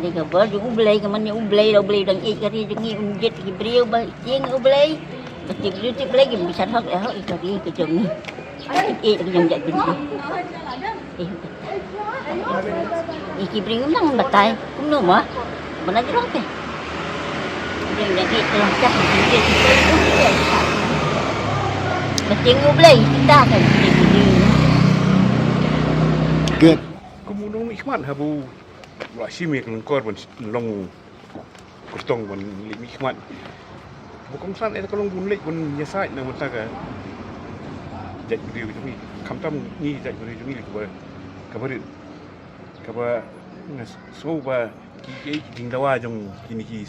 Kali ka ba, yung ublay ka man yung ublay dang ikari yung unjit kibriyo ba yung ublay. Pati beauty ublay yung bisa hak ikari ka jong. Yung jat binti. Ikibriyo nang batay. Kuno mo? Mana jerong ke? Yung itu cak pati yung ublay kita kan. Good. Kumunong ikman habu wa simik lengkor ban long kostong ban ikman. Bukan san eta kolong bunlik ban nyasai na mata ka. Jat beriu jumi kamtam ni jat beriu jumi ka ba ngas so ba ki ding dawa jong kini ki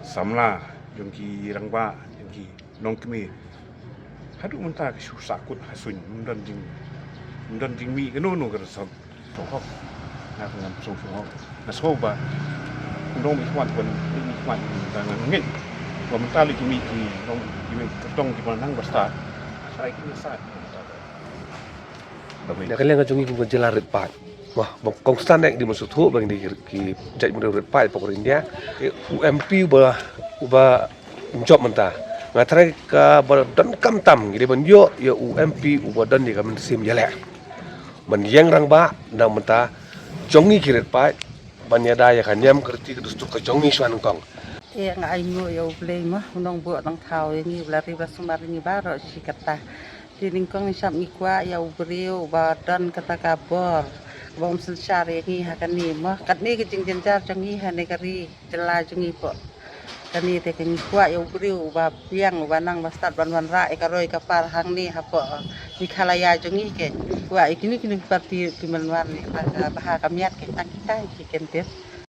samla jong ki rangba jong ki nong kemi. Hadu mata ka susakut hasun mundan jing mi ka no ka sa sok na ngam sok na so ba nong ikman ban ikman dan ngin wa mentali jumi ki nong jimi ketong di manang basta sai ki sa Nak kalian ngajungi kung jelarit pat. Wah, konstan nek di masuk tu bang di ki jai muda red pat pokok India. UMP uba job mentah. Ngatrai ka dan kam tam gidi ban yo UMP uba dan di kam sim jalek. Ban yang rang ba nang mentah jongi ki red pat ban ya da ya kan yam kerti kedustuk ka jongi swan kong. Ngai ngo ya ublay mah unong buat nang thau ini ulari basumar ini baro si kata di lingkong ni sam ikwa ya ubriu badan kata kabor bom sensari ini hakan ni mah kat ni kecing jenjar jangi hane kari jela jangi po kani te kini kwa ya ubriu ba piang banang bastat ban ra karoi kapal hang ni hapo di khalaya jangi ke kwa ikini kini parti kimanwar ni baha kamiat ke tak kita ki kentet